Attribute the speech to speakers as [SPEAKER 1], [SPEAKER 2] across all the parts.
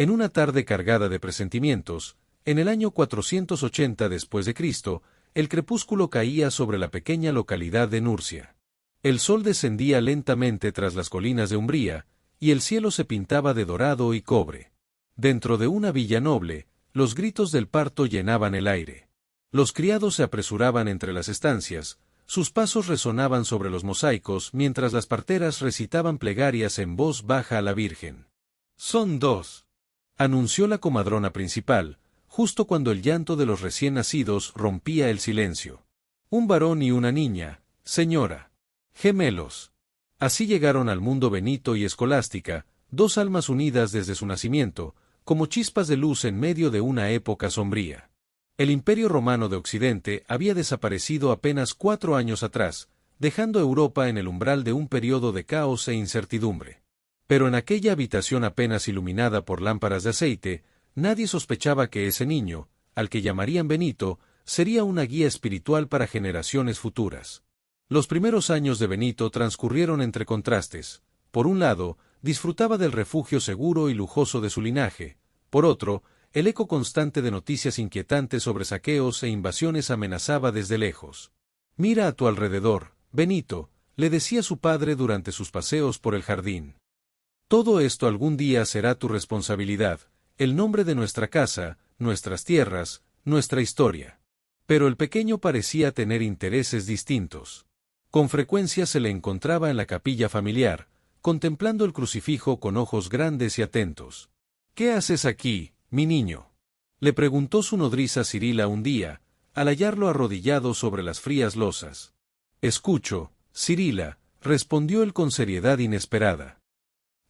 [SPEAKER 1] En una tarde cargada de presentimientos, en el año 480 después de Cristo, el crepúsculo caía sobre la pequeña localidad de Nurcia. El sol descendía lentamente tras las colinas de Umbría, y el cielo se pintaba de dorado y cobre. Dentro de una villa noble, los gritos del parto llenaban el aire. Los criados se apresuraban entre las estancias, sus pasos resonaban sobre los mosaicos mientras las parteras recitaban plegarias en voz baja a la Virgen. «Son dos», anunció la comadrona principal, justo cuando el llanto de los recién nacidos rompía el silencio. «Un varón y una niña, señora. Gemelos». Así llegaron al mundo Benito y Escolástica, dos almas unidas desde su nacimiento, como chispas de luz en medio de una época sombría. El Imperio Romano de Occidente había desaparecido apenas 4 años atrás, dejando a Europa en el umbral de un periodo de caos e incertidumbre. Pero en aquella habitación apenas iluminada por lámparas de aceite, nadie sospechaba que ese niño, al que llamarían Benito, sería una guía espiritual para generaciones futuras. Los primeros años de Benito transcurrieron entre contrastes. Por un lado, disfrutaba del refugio seguro y lujoso de su linaje. Por otro, el eco constante de noticias inquietantes sobre saqueos e invasiones amenazaba desde lejos. «Mira a tu alrededor, Benito», le decía su padre durante sus paseos por el jardín. «Todo esto algún día será tu responsabilidad, el nombre de nuestra casa, nuestras tierras, nuestra historia». Pero el pequeño parecía tener intereses distintos. Con frecuencia se le encontraba en la capilla familiar, contemplando el crucifijo con ojos grandes y atentos. «¿Qué haces aquí, mi niño?», le preguntó su nodriza Cirila un día, al hallarlo arrodillado sobre las frías losas. «Escucho, Cirila», respondió él con seriedad inesperada.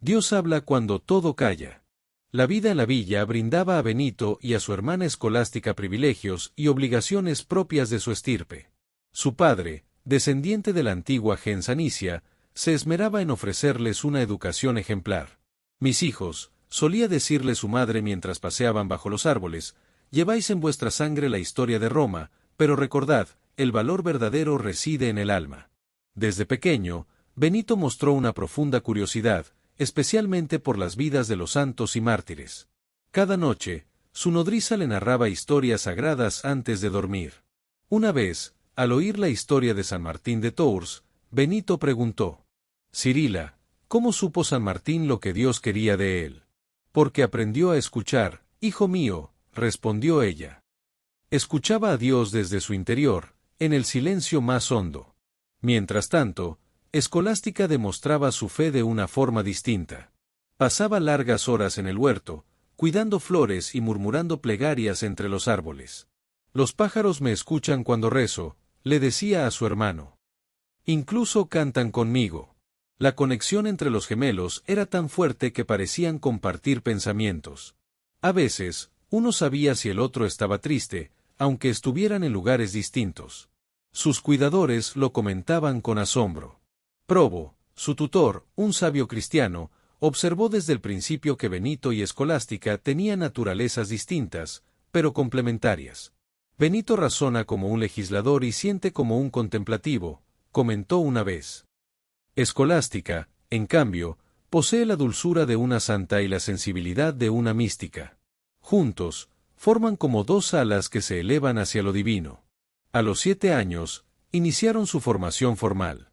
[SPEAKER 1] «Dios habla cuando todo calla». La vida en la villa brindaba a Benito y a su hermana Escolástica privilegios y obligaciones propias de su estirpe. Su padre, descendiente de la antigua gens Anicia, se esmeraba en ofrecerles una educación ejemplar. «Mis hijos», solía decirle su madre mientras paseaban bajo los árboles, «lleváis en vuestra sangre la historia de Roma, pero recordad, el valor verdadero reside en el alma». Desde pequeño, Benito mostró una profunda curiosidad, especialmente por las vidas de los santos y mártires. Cada noche, su nodriza le narraba historias sagradas antes de dormir. Una vez, al oír la historia de San Martín de Tours, Benito preguntó: «Cirila, ¿cómo supo San Martín lo que Dios quería de él?». «Porque aprendió a escuchar, hijo mío», respondió ella. Escuchaba a Dios desde su interior, en el silencio más hondo. Mientras tanto, Escolástica demostraba su fe de una forma distinta. Pasaba largas horas en el huerto, cuidando flores y murmurando plegarias entre los árboles. «Los pájaros me escuchan cuando rezo», le decía a su hermano. «Incluso cantan conmigo». La conexión entre los gemelos era tan fuerte que parecían compartir pensamientos. A veces, uno sabía si el otro estaba triste, aunque estuvieran en lugares distintos. Sus cuidadores lo comentaban con asombro. Probo, su tutor, un sabio cristiano, observó desde el principio que Benito y Escolástica tenían naturalezas distintas, pero complementarias. «Benito razona como un legislador y siente como un contemplativo», comentó una vez. Escolástica, en cambio, posee la dulzura de una santa y la sensibilidad de una mística. Juntos, forman como dos alas que se elevan hacia lo divino. A los 7 años, iniciaron su formación formal.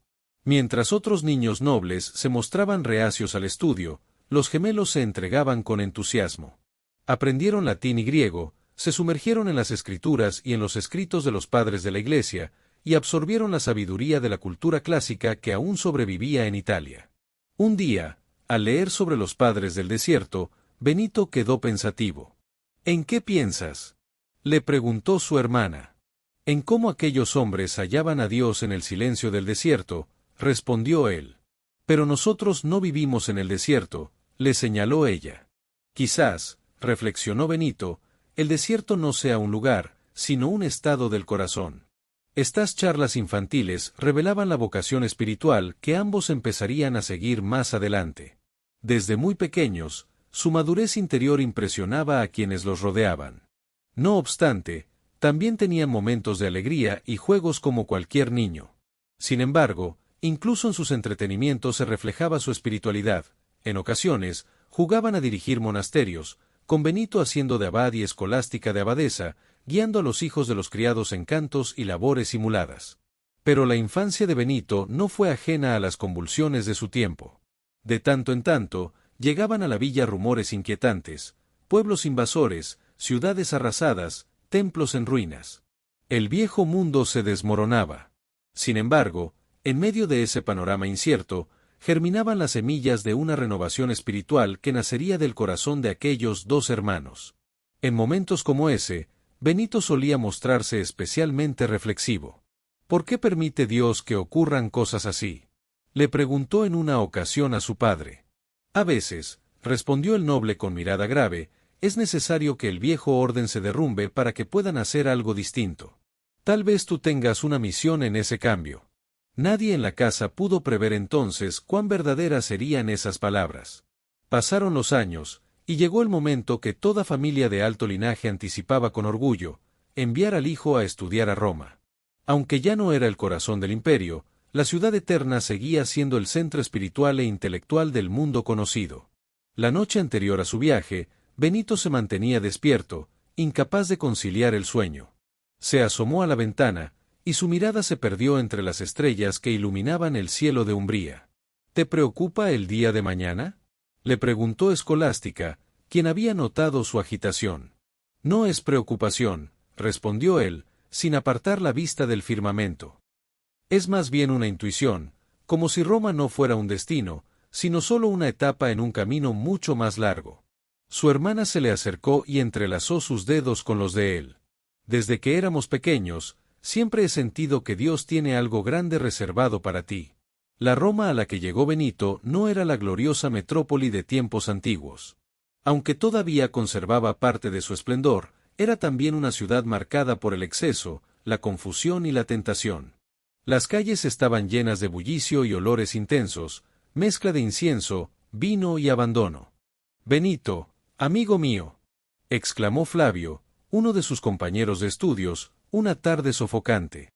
[SPEAKER 1] Mientras otros niños nobles se mostraban reacios al estudio, los gemelos se entregaban con entusiasmo. Aprendieron latín y griego, se sumergieron en las escrituras y en los escritos de los padres de la Iglesia, y absorbieron la sabiduría de la cultura clásica que aún sobrevivía en Italia. Un día, al leer sobre los padres del desierto, Benito quedó pensativo. «¿En qué piensas?», le preguntó su hermana. «En cómo aquellos hombres hallaban a Dios en el silencio del desierto», respondió él. «Pero nosotros no vivimos en el desierto», le señaló ella. «Quizás», reflexionó Benito, «el desierto no sea un lugar, sino un estado del corazón». Estas charlas infantiles revelaban la vocación espiritual que ambos empezarían a seguir más adelante. Desde muy pequeños, su madurez interior impresionaba a quienes los rodeaban. No obstante, también tenían momentos de alegría y juegos como cualquier niño. Sin embargo, incluso en sus entretenimientos se reflejaba su espiritualidad. En ocasiones, jugaban a dirigir monasterios, con Benito haciendo de abad y Escolástica de abadesa, guiando a los hijos de los criados en cantos y labores simuladas. Pero la infancia de Benito no fue ajena a las convulsiones de su tiempo. De tanto en tanto, llegaban a la villa rumores inquietantes, pueblos invasores, ciudades arrasadas, templos en ruinas. El viejo mundo se desmoronaba. Sin embargo, en medio de ese panorama incierto, germinaban las semillas de una renovación espiritual que nacería del corazón de aquellos dos hermanos. En momentos como ese, Benito solía mostrarse especialmente reflexivo. ¿Por qué permite Dios que ocurran cosas así?, le preguntó en una ocasión a su padre. A veces, respondió el noble con mirada grave, es necesario que el viejo orden se derrumbe para que puedan hacer algo distinto. Tal vez tú tengas una misión en ese cambio. Nadie en la casa pudo prever entonces cuán verdaderas serían esas palabras. Pasaron los años, y llegó el momento que toda familia de alto linaje anticipaba con orgullo, enviar al hijo a estudiar a Roma. Aunque ya no era el corazón del imperio, la ciudad eterna seguía siendo el centro espiritual e intelectual del mundo conocido. La noche anterior a su viaje, Benito se mantenía despierto, incapaz de conciliar el sueño. Se asomó a la ventana, y su mirada se perdió entre las estrellas que iluminaban el cielo de Umbría. ¿Te preocupa el día de mañana?, le preguntó Escolástica, quien había notado su agitación. No es preocupación, respondió él, sin apartar la vista del firmamento. Es más bien una intuición, como si Roma no fuera un destino, sino solo una etapa en un camino mucho más largo. Su hermana se le acercó y entrelazó sus dedos con los de él. Desde que éramos pequeños, siempre he sentido que Dios tiene algo grande reservado para ti. La Roma a la que llegó Benito no era la gloriosa metrópoli de tiempos antiguos. Aunque todavía conservaba parte de su esplendor, era también una ciudad marcada por el exceso, la confusión y la tentación. Las calles estaban llenas de bullicio y olores intensos, mezcla de incienso, vino y abandono. «Benito, amigo mío», exclamó Flavio, uno de sus compañeros de estudios, una tarde sofocante.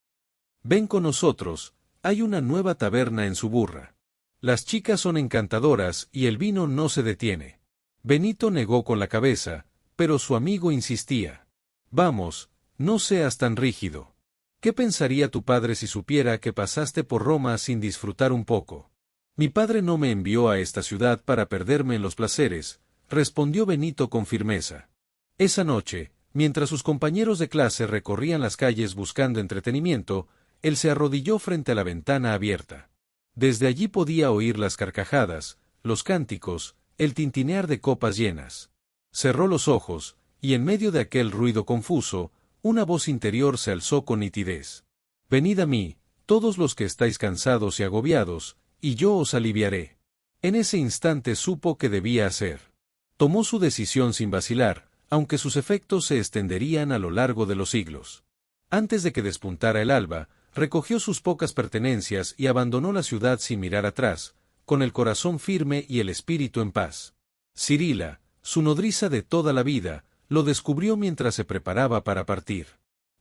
[SPEAKER 1] «Ven con nosotros, hay una nueva taberna en Suburra. Las chicas son encantadoras y el vino no se detiene». Benito negó con la cabeza, pero su amigo insistía. «Vamos, no seas tan rígido. ¿Qué pensaría tu padre si supiera que pasaste por Roma sin disfrutar un poco?» «Mi padre no me envió a esta ciudad para perderme en los placeres», respondió Benito con firmeza. Esa noche, mientras sus compañeros de clase recorrían las calles buscando entretenimiento, él se arrodilló frente a la ventana abierta. Desde allí podía oír las carcajadas, los cánticos, el tintinear de copas llenas. Cerró los ojos, y en medio de aquel ruido confuso, una voz interior se alzó con nitidez. «Venid a mí, todos los que estáis cansados y agobiados, y yo os aliviaré». En ese instante supo qué debía hacer. Tomó su decisión sin vacilar, aunque sus efectos se extenderían a lo largo de los siglos. Antes de que despuntara el alba, recogió sus pocas pertenencias y abandonó la ciudad sin mirar atrás, con el corazón firme y el espíritu en paz. Cirila, su nodriza de toda la vida, lo descubrió mientras se preparaba para partir.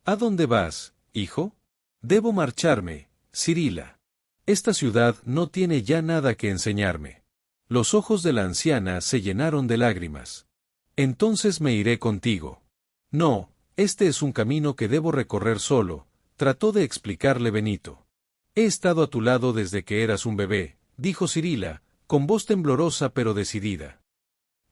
[SPEAKER 1] «¿A dónde vas, hijo?» «Debo marcharme, Cirila. Esta ciudad no tiene ya nada que enseñarme». Los ojos de la anciana se llenaron de lágrimas. «Entonces me iré contigo». «No, este es un camino que debo recorrer solo», trató de explicarle Benito. «He estado a tu lado desde que eras un bebé», dijo Cirila, con voz temblorosa pero decidida.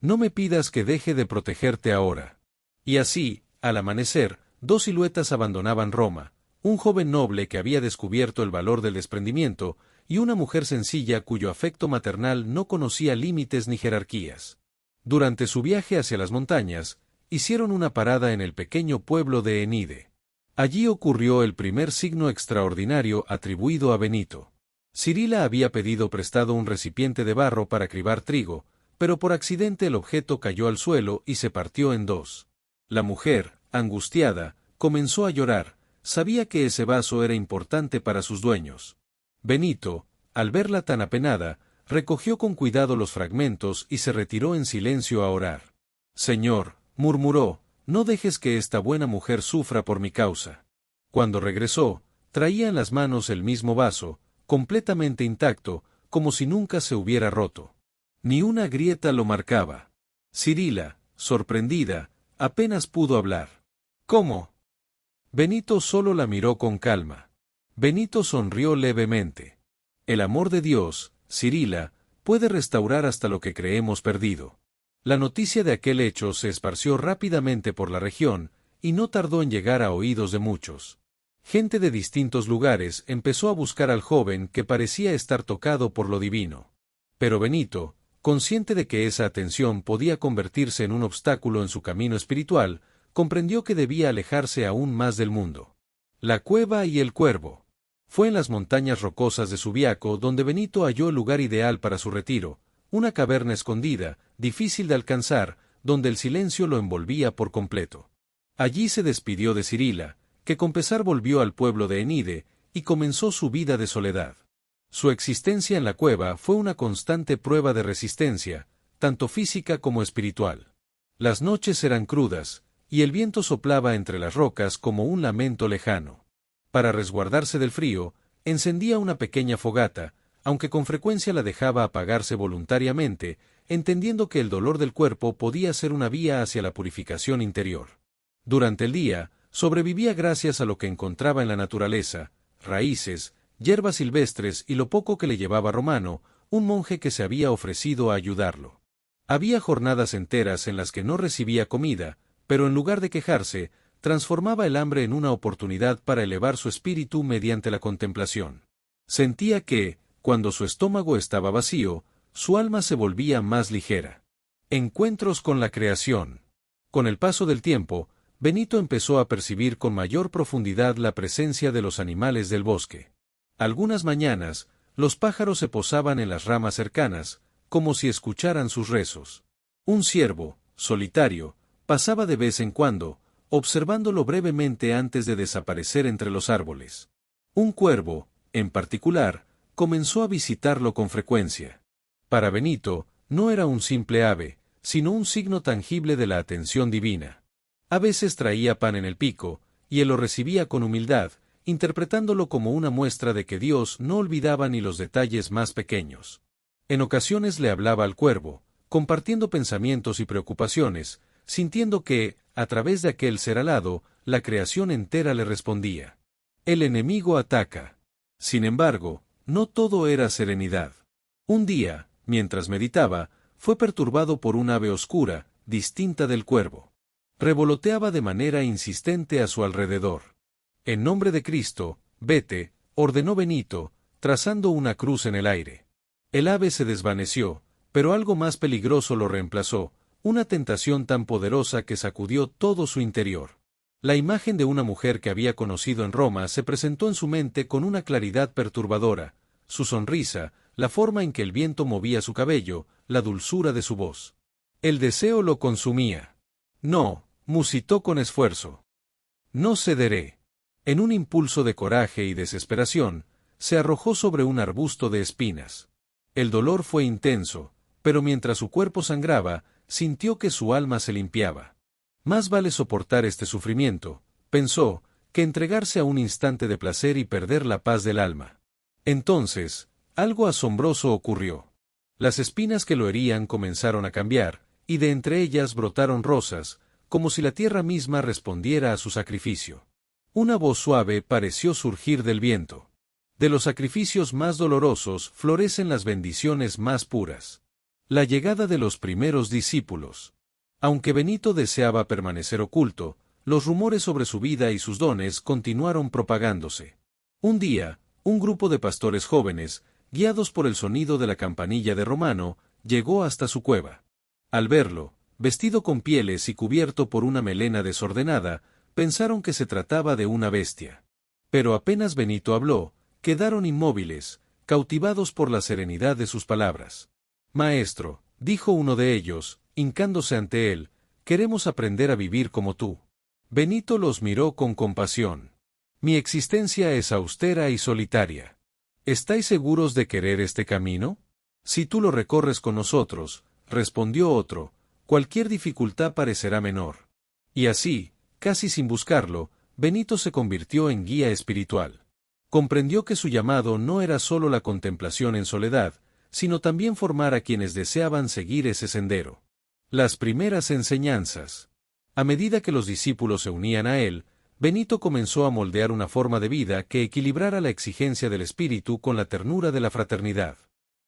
[SPEAKER 1] «No me pidas que deje de protegerte ahora». Y así, al amanecer, dos siluetas abandonaban Roma, un joven noble que había descubierto el valor del desprendimiento, y una mujer sencilla cuyo afecto maternal no conocía límites ni jerarquías. Durante su viaje hacia las montañas, hicieron una parada en el pequeño pueblo de Enide. Allí ocurrió el primer signo extraordinario atribuido a Benito. Cirila había pedido prestado un recipiente de barro para cribar trigo, pero por accidente el objeto cayó al suelo y se partió en dos. La mujer, angustiada, comenzó a llorar, sabía que ese vaso era importante para sus dueños. Benito, al verla tan apenada, recogió con cuidado los fragmentos y se retiró en silencio a orar. «Señor», murmuró, «no dejes que esta buena mujer sufra por mi causa». Cuando regresó, traía en las manos el mismo vaso, completamente intacto, como si nunca se hubiera roto. Ni una grieta lo marcaba. «Cirila», sorprendida, apenas pudo hablar. ¿Cómo? Benito solo la miró con calma. Benito sonrió levemente. El amor de Dios, Cirila, puede restaurar hasta lo que creemos perdido. La noticia de aquel hecho se esparció rápidamente por la región, y no tardó en llegar a oídos de muchos. Gente de distintos lugares empezó a buscar al joven que parecía estar tocado por lo divino. Pero Benito, consciente de que esa atención podía convertirse en un obstáculo en su camino espiritual, comprendió que debía alejarse aún más del mundo. La cueva y el cuervo. Fue en las montañas rocosas de Subiaco donde Benito halló el lugar ideal para su retiro, una caverna escondida, difícil de alcanzar, donde el silencio lo envolvía por completo. Allí se despidió de Cirila, que con pesar volvió al pueblo de Enide, y comenzó su vida de soledad. Su existencia en la cueva fue una constante prueba de resistencia, tanto física como espiritual. Las noches eran crudas, y el viento soplaba entre las rocas como un lamento lejano. Para resguardarse del frío, encendía una pequeña fogata, aunque con frecuencia la dejaba apagarse voluntariamente, entendiendo que el dolor del cuerpo podía ser una vía hacia la purificación interior. Durante el día, sobrevivía gracias a lo que encontraba en la naturaleza, raíces, hierbas silvestres y lo poco que le llevaba Romano, un monje que se había ofrecido a ayudarlo. Había jornadas enteras en las que no recibía comida, pero en lugar de quejarse, transformaba el hambre en una oportunidad para elevar su espíritu mediante la contemplación. Sentía que, cuando su estómago estaba vacío, su alma se volvía más ligera. Encuentros con la creación. Con el paso del tiempo, Benito empezó a percibir con mayor profundidad la presencia de los animales del bosque. Algunas mañanas, los pájaros se posaban en las ramas cercanas, como si escucharan sus rezos. Un ciervo, solitario, pasaba de vez en cuando, observándolo brevemente antes de desaparecer entre los árboles. Un cuervo, en particular, comenzó a visitarlo con frecuencia. Para Benito, no era un simple ave, sino un signo tangible de la atención divina. A veces traía pan en el pico, y él lo recibía con humildad, interpretándolo como una muestra de que Dios no olvidaba ni los detalles más pequeños. En ocasiones le hablaba al cuervo, compartiendo pensamientos y preocupaciones, sintiendo que, a través de aquel ser alado, la creación entera le respondía. El enemigo ataca. Sin embargo, no todo era serenidad. Un día, mientras meditaba, fue perturbado por un ave oscura, distinta del cuervo. Revoloteaba de manera insistente a su alrededor. En nombre de Cristo, vete, ordenó Benito, trazando una cruz en el aire. El ave se desvaneció, pero algo más peligroso lo reemplazó, una tentación tan poderosa que sacudió todo su interior. La imagen de una mujer que había conocido en Roma se presentó en su mente con una claridad perturbadora, su sonrisa, la forma en que el viento movía su cabello, la dulzura de su voz. El deseo lo consumía. No, musitó con esfuerzo. No cederé. En un impulso de coraje y desesperación, se arrojó sobre un arbusto de espinas. El dolor fue intenso, pero mientras su cuerpo sangraba, sintió que su alma se limpiaba. Más vale soportar este sufrimiento, pensó, que entregarse a un instante de placer y perder la paz del alma. Entonces, algo asombroso ocurrió. Las espinas que lo herían comenzaron a cambiar, y de entre ellas brotaron rosas, como si la tierra misma respondiera a su sacrificio. Una voz suave pareció surgir del viento. De los sacrificios más dolorosos florecen las bendiciones más puras. La llegada de los primeros discípulos. Aunque Benito deseaba permanecer oculto, los rumores sobre su vida y sus dones continuaron propagándose. Un día, un grupo de pastores jóvenes, guiados por el sonido de la campanilla de Romano, llegó hasta su cueva. Al verlo, vestido con pieles y cubierto por una melena desordenada, pensaron que se trataba de una bestia. Pero apenas Benito habló, quedaron inmóviles, cautivados por la serenidad de sus palabras. «Maestro», dijo uno de ellos, hincándose ante él, «queremos aprender a vivir como tú». Benito los miró con compasión. «Mi existencia es austera y solitaria. ¿Estáis seguros de querer este camino? Si tú lo recorres con nosotros», respondió otro, «cualquier dificultad parecerá menor». Y así, casi sin buscarlo, Benito se convirtió en guía espiritual. Comprendió que su llamado no era solo la contemplación en soledad, sino también formar a quienes deseaban seguir ese sendero. Las primeras enseñanzas. A medida que los discípulos se unían a él, Benito comenzó a moldear una forma de vida que equilibrara la exigencia del espíritu con la ternura de la fraternidad.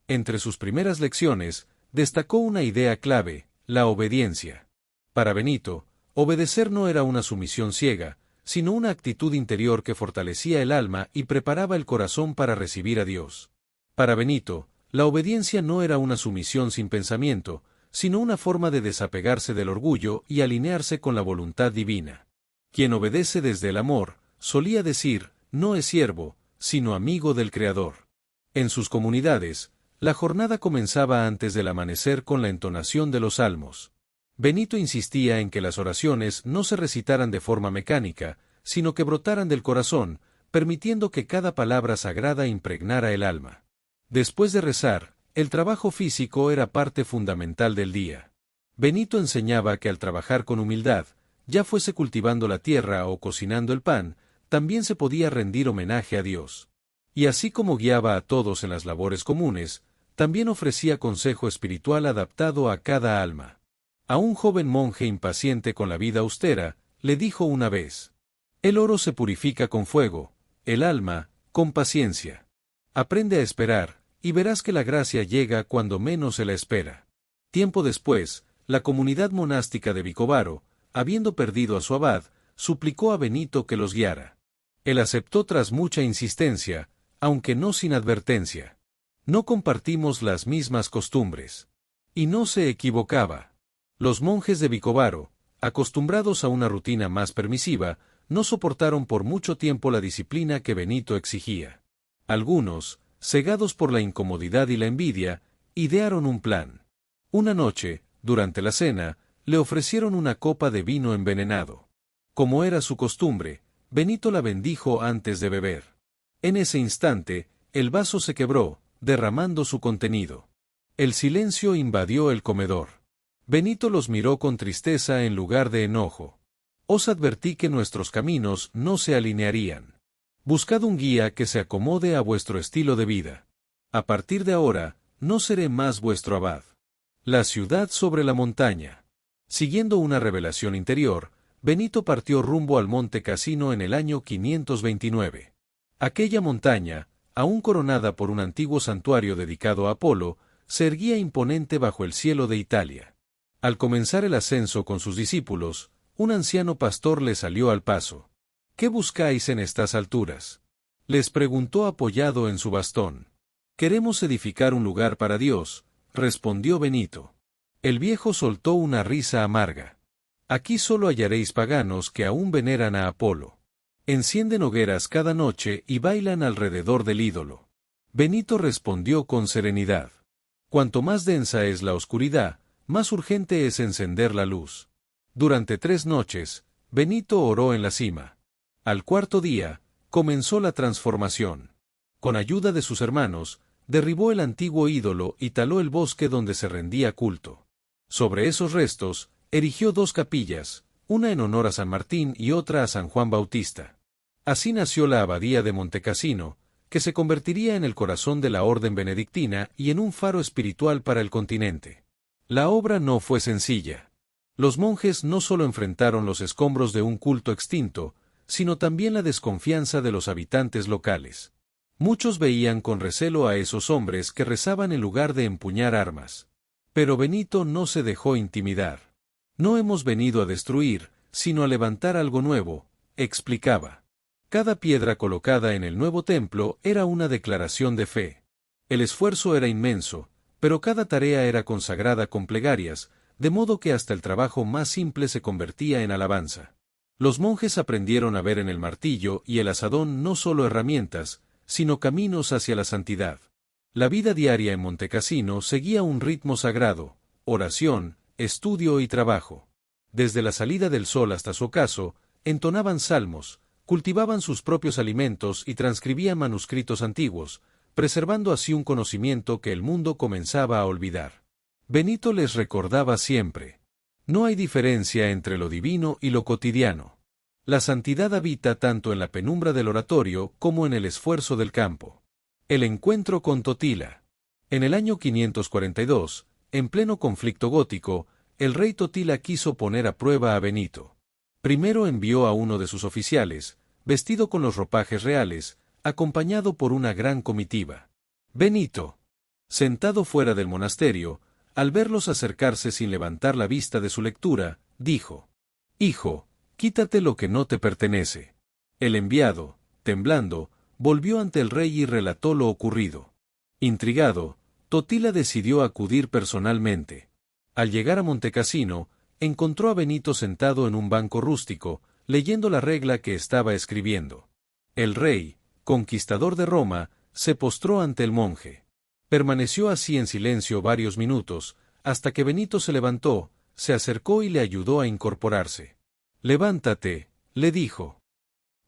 [SPEAKER 1] Entre sus primeras lecciones, destacó una idea clave: la obediencia. Para Benito, obedecer no era una sumisión ciega, sino una actitud interior que fortalecía el alma y preparaba el corazón para recibir a Dios. Para Benito, la obediencia no era una sumisión sin pensamiento, sino una forma de desapegarse del orgullo y alinearse con la voluntad divina. Quien obedece desde el amor, solía decir, no es siervo, sino amigo del Creador. En sus comunidades, la jornada comenzaba antes del amanecer con la entonación de los salmos. Benito insistía en que las oraciones no se recitaran de forma mecánica, sino que brotaran del corazón, permitiendo que cada palabra sagrada impregnara el alma. Después de rezar, el trabajo físico era parte fundamental del día. Benito enseñaba que al trabajar con humildad, ya fuese cultivando la tierra o cocinando el pan, también se podía rendir homenaje a Dios. Y así como guiaba a todos en las labores comunes, también ofrecía consejo espiritual adaptado a cada alma. A un joven monje impaciente con la vida austera, le dijo una vez: el oro se purifica con fuego, el alma, con paciencia. Aprende a esperar, y verás que la gracia llega cuando menos se la espera. Tiempo después, la comunidad monástica de Vicovaro, habiendo perdido a su abad, suplicó a Benito que los guiara. Él aceptó tras mucha insistencia, aunque no sin advertencia. No compartimos las mismas costumbres. Y no se equivocaba. Los monjes de Vicovaro, acostumbrados a una rutina más permisiva, no soportaron por mucho tiempo la disciplina que Benito exigía. Algunos, cegados por la incomodidad y la envidia, idearon un plan. Una noche, durante la cena, le ofrecieron una copa de vino envenenado. Como era su costumbre, Benito la bendijo antes de beber. En ese instante, el vaso se quebró, derramando su contenido. El silencio invadió el comedor. Benito los miró con tristeza en lugar de enojo. Os advertí que nuestros caminos no se alinearían. Buscad un guía que se acomode a vuestro estilo de vida. A partir de ahora, no seré más vuestro abad. La ciudad sobre la montaña. Siguiendo una revelación interior, Benito partió rumbo al Monte Cassino en el año 529. Aquella montaña, aún coronada por un antiguo santuario dedicado a Apolo, se erguía imponente bajo el cielo de Italia. Al comenzar el ascenso con sus discípulos, un anciano pastor le salió al paso. ¿Qué buscáis en estas alturas?, les preguntó apoyado en su bastón. Queremos edificar un lugar para Dios, respondió Benito. El viejo soltó una risa amarga. Aquí solo hallaréis paganos que aún veneran a Apolo. Encienden hogueras cada noche y bailan alrededor del ídolo. Benito respondió con serenidad. Cuanto más densa es la oscuridad, más urgente es encender la luz. Durante 3 noches, Benito oró en la cima. Al cuarto día, comenzó la transformación. Con ayuda de sus hermanos, derribó el antiguo ídolo y taló el bosque donde se rendía culto. Sobre esos restos, erigió 2 capillas, una en honor a San Martín y otra a San Juan Bautista. Así nació la abadía de Montecassino, que se convertiría en el corazón de la orden benedictina y en un faro espiritual para el continente. La obra no fue sencilla. Los monjes no solo enfrentaron los escombros de un culto extinto, sino también la desconfianza de los habitantes locales. Muchos veían con recelo a esos hombres que rezaban en lugar de empuñar armas. Pero Benito no se dejó intimidar. No hemos venido a destruir, sino a levantar algo nuevo, explicaba. Cada piedra colocada en el nuevo templo era una declaración de fe. El esfuerzo era inmenso, pero cada tarea era consagrada con plegarias, de modo que hasta el trabajo más simple se convertía en alabanza. Los monjes aprendieron a ver en el martillo y el azadón no solo herramientas, sino caminos hacia la santidad. La vida diaria en Montecassino seguía un ritmo sagrado: oración, estudio y trabajo. Desde la salida del sol hasta su ocaso, entonaban salmos, cultivaban sus propios alimentos y transcribían manuscritos antiguos, preservando así un conocimiento que el mundo comenzaba a olvidar. Benito les recordaba siempre: no hay diferencia entre lo divino y lo cotidiano. La santidad habita tanto en la penumbra del oratorio como en el esfuerzo del campo. El encuentro con Totila. En el año 542, en pleno conflicto gótico, el rey Totila quiso poner a prueba a Benito. Primero envió a uno de sus oficiales, vestido con los ropajes reales, acompañado por una gran comitiva. Benito, sentado fuera del monasterio, al verlos acercarse sin levantar la vista de su lectura, dijo: «Hijo, quítate lo que no te pertenece». El enviado, temblando, volvió ante el rey y relató lo ocurrido. Intrigado, Totila decidió acudir personalmente. Al llegar a Montecassino, encontró a Benito sentado en un banco rústico, leyendo la regla que estaba escribiendo. El rey, conquistador de Roma, se postró ante el monje. Permaneció así en silencio varios minutos, hasta que Benito se levantó, se acercó y le ayudó a incorporarse. «Levántate», le dijo.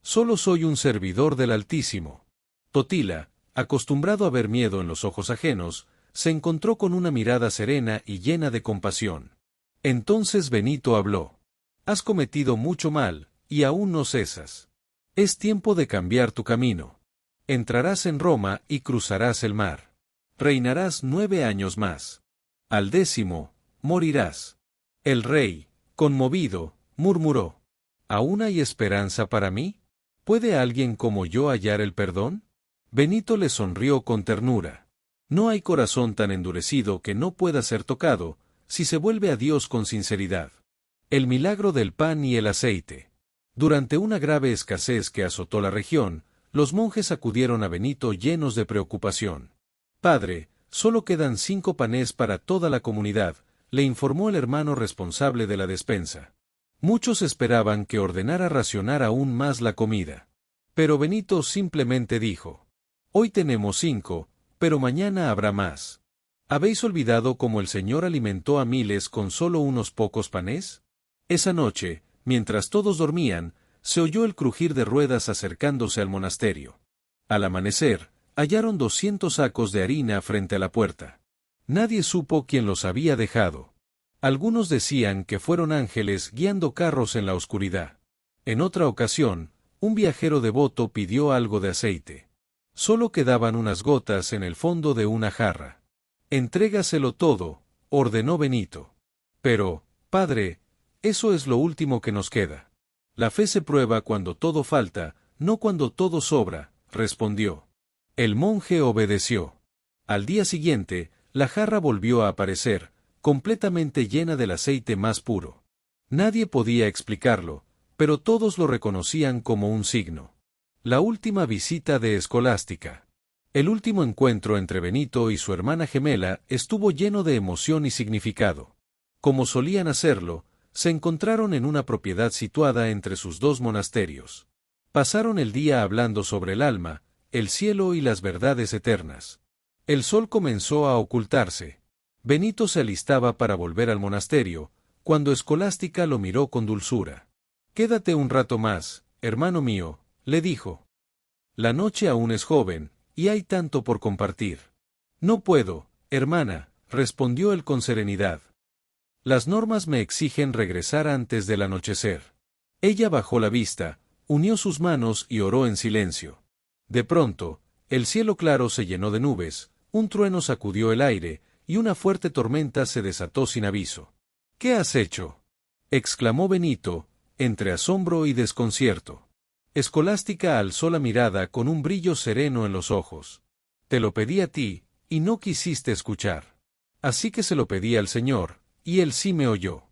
[SPEAKER 1] «Solo soy un servidor del Altísimo». Totila, acostumbrado a ver miedo en los ojos ajenos, se encontró con una mirada serena y llena de compasión. Entonces Benito habló: «Has cometido mucho mal, y aún no cesas. Es tiempo de cambiar tu camino. Entrarás en Roma y cruzarás el mar. Reinarás 9 años más. Al 10º, morirás». El rey, conmovido, murmuró: «¿Aún hay esperanza para mí? ¿Puede alguien como yo hallar el perdón?». Benito le sonrió con ternura. No hay corazón tan endurecido que no pueda ser tocado, si se vuelve a Dios con sinceridad. El milagro del pan y el aceite. Durante una grave escasez que azotó la región, los monjes acudieron a Benito llenos de preocupación. «Padre, solo quedan 5 panes para toda la comunidad», le informó el hermano responsable de la despensa. Muchos esperaban que ordenara racionar aún más la comida. Pero Benito simplemente dijo: «Hoy tenemos 5, pero mañana habrá más. ¿Habéis olvidado cómo el Señor alimentó a miles con solo unos pocos panes?». Esa noche, mientras todos dormían, se oyó el crujir de ruedas acercándose al monasterio. Al amanecer, hallaron 200 sacos de harina frente a la puerta. Nadie supo quién los había dejado. Algunos decían que fueron ángeles guiando carros en la oscuridad. En otra ocasión, un viajero devoto pidió algo de aceite. Solo quedaban unas gotas en el fondo de una jarra. «Entrégaselo todo», ordenó Benito. «Pero, padre, eso es lo último que nos queda». «La fe se prueba cuando todo falta, no cuando todo sobra», respondió. El monje obedeció. Al día siguiente, la jarra volvió a aparecer, completamente llena del aceite más puro. Nadie podía explicarlo, pero todos lo reconocían como un signo. La última visita de Escolástica. El último encuentro entre Benito y su hermana gemela estuvo lleno de emoción y significado. Como solían hacerlo, se encontraron en una propiedad situada entre sus 2 monasterios. Pasaron el día hablando sobre el alma, el cielo y las verdades eternas. El sol comenzó a ocultarse. Benito se alistaba para volver al monasterio, cuando Escolástica lo miró con dulzura. «Quédate un rato más, hermano mío», le dijo. «La noche aún es joven, y hay tanto por compartir». «No puedo, hermana», respondió él con serenidad. «Las normas me exigen regresar antes del anochecer». Ella bajó la vista, unió sus manos y oró en silencio. De pronto, el cielo claro se llenó de nubes, un trueno sacudió el aire, y una fuerte tormenta se desató sin aviso. «¿Qué has hecho?», exclamó Benito, entre asombro y desconcierto. Escolástica alzó la mirada con un brillo sereno en los ojos. «Te lo pedí a ti, y no quisiste escuchar. Así que se lo pedí al Señor, y Él sí me oyó».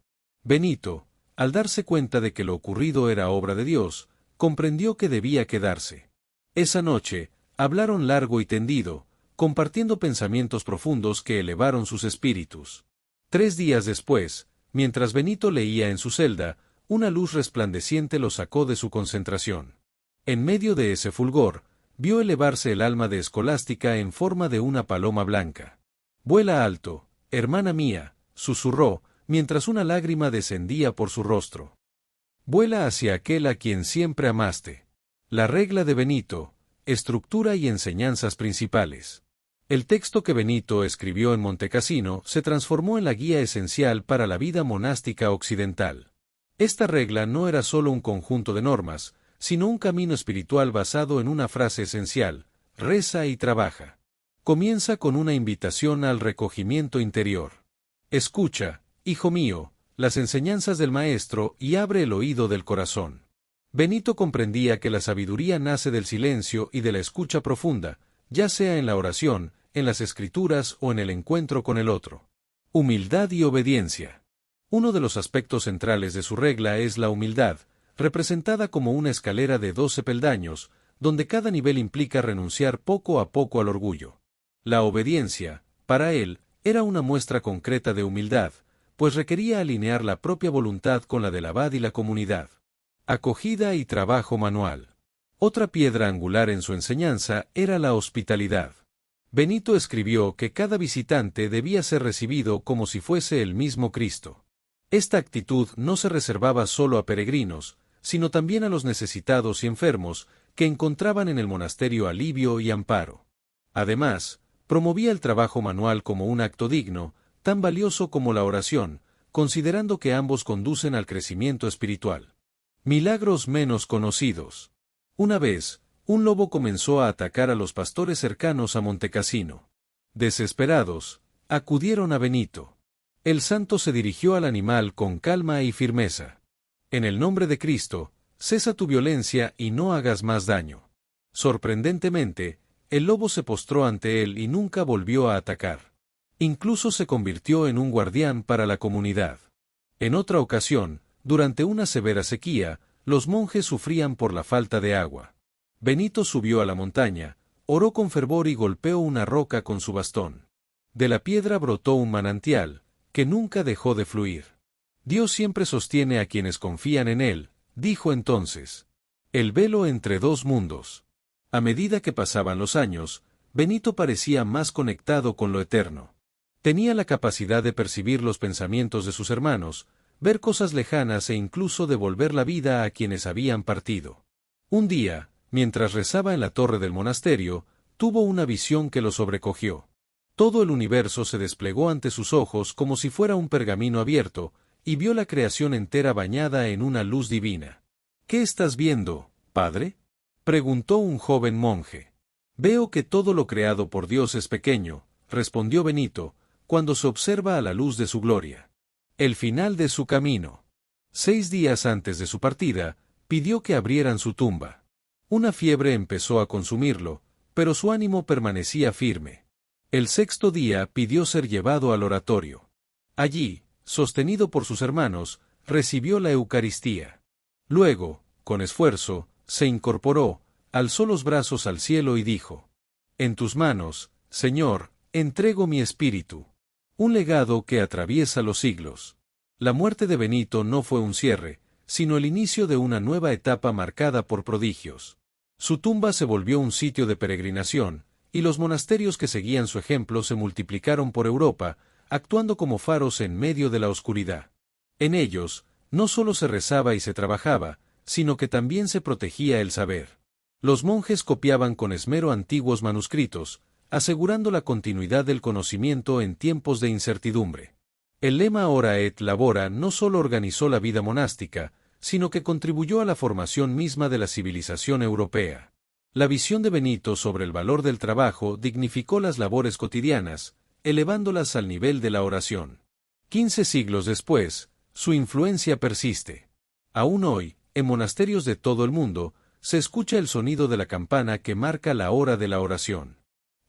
[SPEAKER 1] Benito, al darse cuenta de que lo ocurrido era obra de Dios, comprendió que debía quedarse. Esa noche, hablaron largo y tendido, compartiendo pensamientos profundos que elevaron sus espíritus. 3 días después, mientras Benito leía en su celda, una luz resplandeciente lo sacó de su concentración. En medio de ese fulgor, vio elevarse el alma de Escolástica en forma de una paloma blanca. «Vuela alto, hermana mía», susurró, mientras una lágrima descendía por su rostro. «Vuela hacia aquel a quien siempre amaste». La regla de Benito, estructura y enseñanzas principales. El texto que Benito escribió en Montecassino se transformó en la guía esencial para la vida monástica occidental. Esta regla no era solo un conjunto de normas, sino un camino espiritual basado en una frase esencial: reza y trabaja. Comienza con una invitación al recogimiento interior. Escucha, hijo mío, las enseñanzas del Maestro y abre el oído del corazón. Benito comprendía que la sabiduría nace del silencio y de la escucha profunda, ya sea en la oración, en las escrituras o en el encuentro con el otro. Humildad y obediencia. Uno de los aspectos centrales de su regla es la humildad, representada como una escalera de 12 peldaños, donde cada nivel implica renunciar poco a poco al orgullo. La obediencia, para él, era una muestra concreta de humildad, pues requería alinear la propia voluntad con la del abad y la comunidad. Acogida y trabajo manual. Otra piedra angular en su enseñanza era la hospitalidad. Benito escribió que cada visitante debía ser recibido como si fuese el mismo Cristo. Esta actitud no se reservaba solo a peregrinos, sino también a los necesitados y enfermos, que encontraban en el monasterio alivio y amparo. Además, promovía el trabajo manual como un acto digno, tan valioso como la oración, considerando que ambos conducen al crecimiento espiritual. Milagros menos conocidos. Una vez, un lobo comenzó a atacar a los pastores cercanos a Montecassino. Desesperados, acudieron a Benito. El santo se dirigió al animal con calma y firmeza. En el nombre de Cristo, cesa tu violencia y no hagas más daño. Sorprendentemente, el lobo se postró ante él y nunca volvió a atacar. Incluso se convirtió en un guardián para la comunidad. En otra ocasión, durante una severa sequía, los monjes sufrían por la falta de agua. Benito subió a la montaña, oró con fervor y golpeó una roca con su bastón. De la piedra brotó un manantial, que nunca dejó de fluir. Dios siempre sostiene a quienes confían en Él, dijo entonces. El velo entre dos mundos. A medida que pasaban los años, Benito parecía más conectado con lo eterno. Tenía la capacidad de percibir los pensamientos de sus hermanos, ver cosas lejanas e incluso devolver la vida a quienes habían partido. Un día, mientras rezaba en la torre del monasterio, tuvo una visión que lo sobrecogió. Todo el universo se desplegó ante sus ojos como si fuera un pergamino abierto, y vio la creación entera bañada en una luz divina. ¿Qué estás viendo, padre?, preguntó un joven monje. Veo que todo lo creado por Dios es pequeño, respondió Benito, cuando se observa a la luz de su gloria. El final de su camino. 6 días antes de su partida, pidió que abrieran su tumba. Una fiebre empezó a consumirlo, pero su ánimo permanecía firme. El 6.º día pidió ser llevado al oratorio. Allí, sostenido por sus hermanos, recibió la Eucaristía. Luego, con esfuerzo, se incorporó, alzó los brazos al cielo y dijo: En tus manos, Señor, entrego mi espíritu. Un legado que atraviesa los siglos. La muerte de Benito no fue un cierre, sino el inicio de una nueva etapa marcada por prodigios. Su tumba se volvió un sitio de peregrinación, y los monasterios que seguían su ejemplo se multiplicaron por Europa, actuando como faros en medio de la oscuridad. En ellos, no solo se rezaba y se trabajaba, sino que también se protegía el saber. Los monjes copiaban con esmero antiguos manuscritos, asegurando la continuidad del conocimiento en tiempos de incertidumbre. El lema Ora et Labora no solo organizó la vida monástica, sino que contribuyó a la formación misma de la civilización europea. La visión de Benito sobre el valor del trabajo dignificó las labores cotidianas, elevándolas al nivel de la oración. 15 siglos después, su influencia persiste. Aún hoy, en monasterios de todo el mundo, se escucha el sonido de la campana que marca la hora de la oración.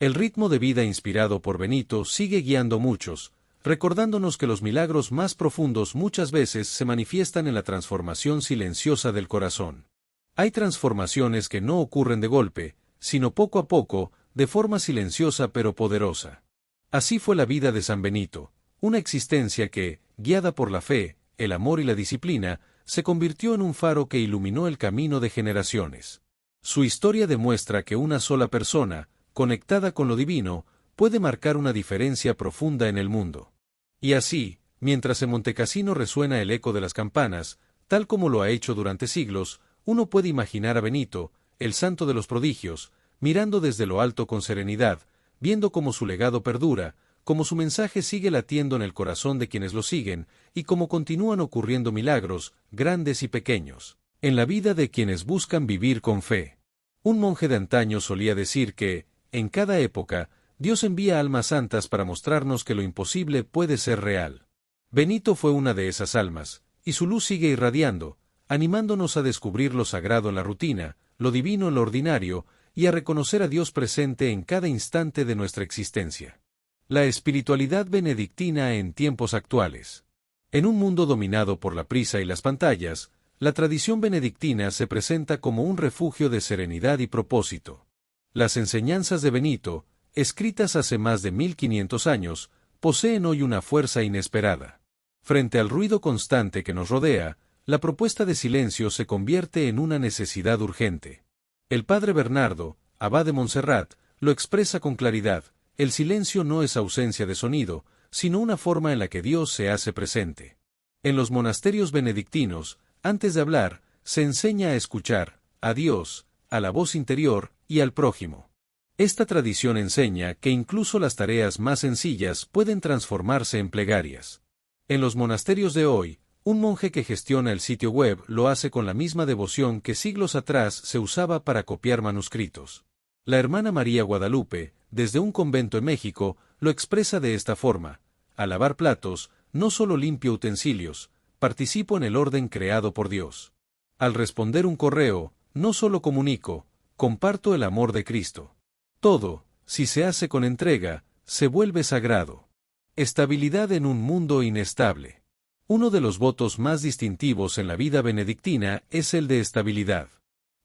[SPEAKER 1] El ritmo de vida inspirado por Benito sigue guiando a muchos, recordándonos que los milagros más profundos muchas veces se manifiestan en la transformación silenciosa del corazón. Hay transformaciones que no ocurren de golpe, sino poco a poco, de forma silenciosa pero poderosa. Así fue la vida de San Benito, una existencia que, guiada por la fe, el amor y la disciplina, se convirtió en un faro que iluminó el camino de generaciones. Su historia demuestra que una sola persona, conectada con lo divino, puede marcar una diferencia profunda en el mundo. Y así, mientras en Montecassino resuena el eco de las campanas, tal como lo ha hecho durante siglos, uno puede imaginar a Benito, el santo de los prodigios, mirando desde lo alto con serenidad, viendo cómo su legado perdura, cómo su mensaje sigue latiendo en el corazón de quienes lo siguen, y cómo continúan ocurriendo milagros, grandes y pequeños, en la vida de quienes buscan vivir con fe. Un monje de antaño solía decir que, en cada época, Dios envía almas santas para mostrarnos que lo imposible puede ser real. Benito fue una de esas almas, y su luz sigue irradiando, animándonos a descubrir lo sagrado en la rutina, lo divino en lo ordinario, y a reconocer a Dios presente en cada instante de nuestra existencia. La espiritualidad benedictina en tiempos actuales. En un mundo dominado por la prisa y las pantallas, la tradición benedictina se presenta como un refugio de serenidad y propósito. Las enseñanzas de Benito, escritas hace más de 1500 años, poseen hoy una fuerza inesperada. Frente al ruido constante que nos rodea, la propuesta de silencio se convierte en una necesidad urgente. El padre Bernardo, abad de Montserrat, lo expresa con claridad: el silencio no es ausencia de sonido, sino una forma en la que Dios se hace presente. En los monasterios benedictinos, antes de hablar, se enseña a escuchar, a Dios, a la voz interior y al prójimo. Esta tradición enseña que incluso las tareas más sencillas pueden transformarse en plegarias. En los monasterios de hoy, un monje que gestiona el sitio web lo hace con la misma devoción que siglos atrás se usaba para copiar manuscritos. La hermana María Guadalupe, desde un convento en México, lo expresa de esta forma: al lavar platos, no solo limpio utensilios, participo en el orden creado por Dios. Al responder un correo, no solo comunico, comparto el amor de Cristo. Todo, si se hace con entrega, se vuelve sagrado. Estabilidad en un mundo inestable. Uno de los votos más distintivos en la vida benedictina es el de estabilidad.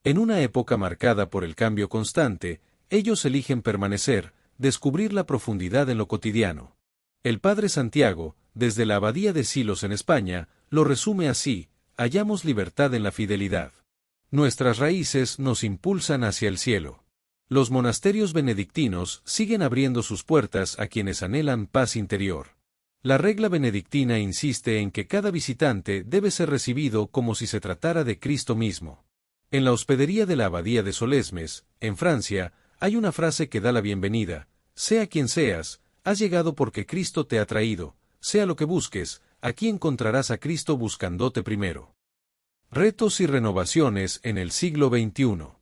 [SPEAKER 1] En una época marcada por el cambio constante, ellos eligen permanecer, descubrir la profundidad en lo cotidiano. El padre Santiago, desde la abadía de Silos en España, lo resume así: hallamos libertad en la fidelidad. Nuestras raíces nos impulsan hacia el cielo. Los monasterios benedictinos siguen abriendo sus puertas a quienes anhelan paz interior. La regla benedictina insiste en que cada visitante debe ser recibido como si se tratara de Cristo mismo. En la hospedería de la abadía de Solesmes, en Francia, hay una frase que da la bienvenida: sea quien seas, has llegado porque Cristo te ha traído, sea lo que busques, aquí encontrarás a Cristo buscándote primero. Retos y renovaciones en el siglo XXI.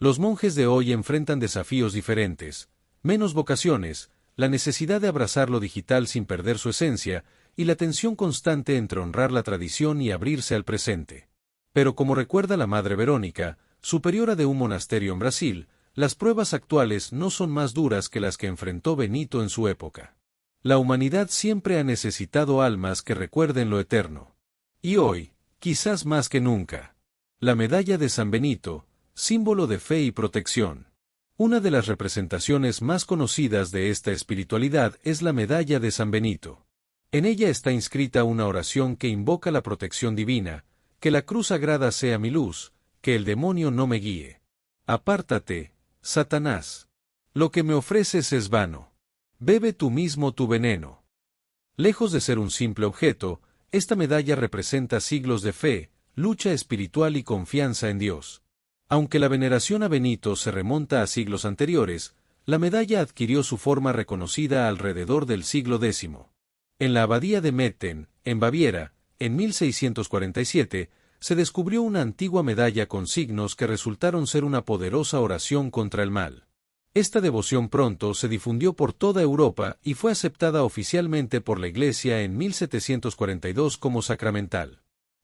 [SPEAKER 1] Los monjes de hoy enfrentan desafíos diferentes: menos vocaciones, la necesidad de abrazar lo digital sin perder su esencia, y la tensión constante entre honrar la tradición y abrirse al presente. Pero como recuerda la Madre Verónica, superiora de un monasterio en Brasil, las pruebas actuales no son más duras que las que enfrentó Benito en su época. La humanidad siempre ha necesitado almas que recuerden lo eterno. Y hoy, quizás más que nunca, la medalla de San Benito, símbolo de fe y protección. Una de las representaciones más conocidas de esta espiritualidad es la medalla de San Benito. En ella está inscrita una oración que invoca la protección divina: que la cruz sagrada sea mi luz, que el demonio no me guíe. Apártate, Satanás. Lo que me ofreces es vano. Bebe tú mismo tu veneno. Lejos de ser un simple objeto, esta medalla representa siglos de fe, lucha espiritual y confianza en Dios. Aunque la veneración a Benito se remonta a siglos anteriores, la medalla adquirió su forma reconocida alrededor del siglo X. En la abadía de Metten, en Baviera, en 1647, se descubrió una antigua medalla con signos que resultaron ser una poderosa oración contra el mal. Esta devoción pronto se difundió por toda Europa y fue aceptada oficialmente por la Iglesia en 1742 como sacramental.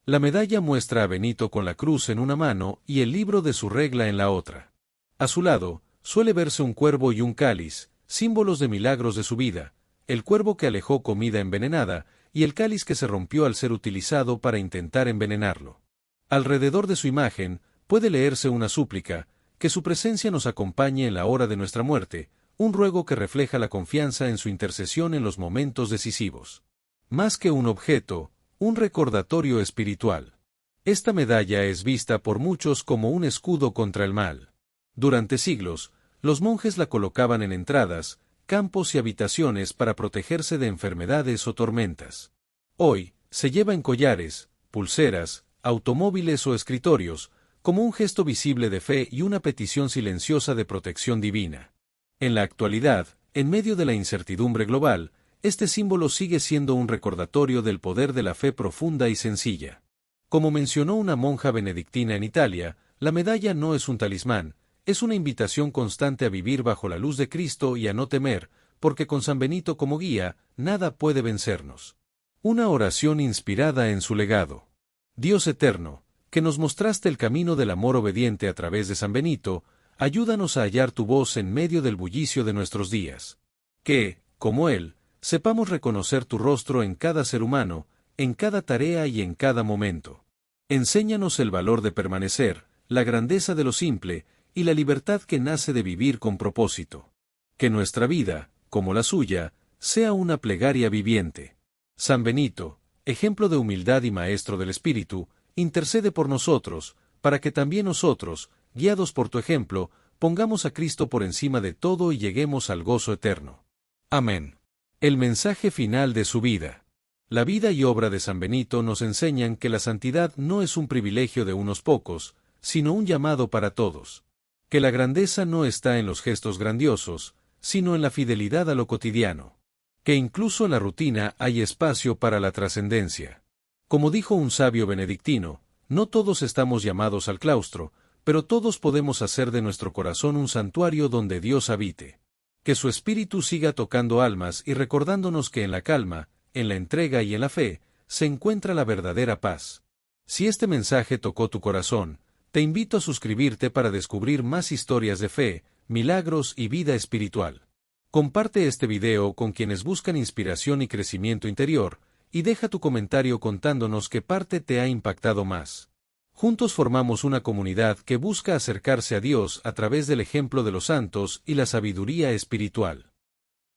[SPEAKER 1] La medalla muestra a Benito con la cruz en una mano y el libro de su regla en la otra. A su lado, suele verse un cuervo y un cáliz, símbolos de milagros de su vida: el cuervo que alejó comida envenenada, y el cáliz que se rompió al ser utilizado para intentar envenenarlo. Alrededor de su imagen, puede leerse una súplica: que su presencia nos acompañe en la hora de nuestra muerte, un ruego que refleja la confianza en su intercesión en los momentos decisivos. Más que un objeto, un recordatorio espiritual. Esta medalla es vista por muchos como un escudo contra el mal. Durante siglos, los monjes la colocaban en entradas, campos y habitaciones para protegerse de enfermedades o tormentas. Hoy, se lleva en collares, pulseras, automóviles o escritorios, como un gesto visible de fe y una petición silenciosa de protección divina. En la actualidad, en medio de la incertidumbre global, este símbolo sigue siendo un recordatorio del poder de la fe profunda y sencilla. Como mencionó una monja benedictina en Italia, la medalla no es un talismán, es una invitación constante a vivir bajo la luz de Cristo y a no temer, porque con San Benito como guía, nada puede vencernos. Una oración inspirada en su legado. Dios eterno, que nos mostraste el camino del amor obediente a través de San Benito, ayúdanos a hallar tu voz en medio del bullicio de nuestros días. Que, como él, sepamos reconocer tu rostro en cada ser humano, en cada tarea y en cada momento. Enséñanos el valor de permanecer, la grandeza de lo simple, y la libertad que nace de vivir con propósito. Que nuestra vida, como la suya, sea una plegaria viviente. San Benito, ejemplo de humildad y maestro del espíritu, intercede por nosotros, para que también nosotros, guiados por tu ejemplo, pongamos a Cristo por encima de todo y lleguemos al gozo eterno. Amén. El mensaje final de su vida. La vida y obra de San Benito nos enseñan que la santidad no es un privilegio de unos pocos, sino un llamado para todos. Que la grandeza no está en los gestos grandiosos, sino en la fidelidad a lo cotidiano. Que incluso en la rutina hay espacio para la trascendencia. Como dijo un sabio benedictino, no todos estamos llamados al claustro, pero todos podemos hacer de nuestro corazón un santuario donde Dios habite. Que su espíritu siga tocando almas y recordándonos que en la calma, en la entrega y en la fe, se encuentra la verdadera paz. Si este mensaje tocó tu corazón, te invito a suscribirte para descubrir más historias de fe, milagros y vida espiritual. Comparte este video con quienes buscan inspiración y crecimiento interior, y deja tu comentario contándonos qué parte te ha impactado más. Juntos formamos una comunidad que busca acercarse a Dios a través del ejemplo de los santos y la sabiduría espiritual.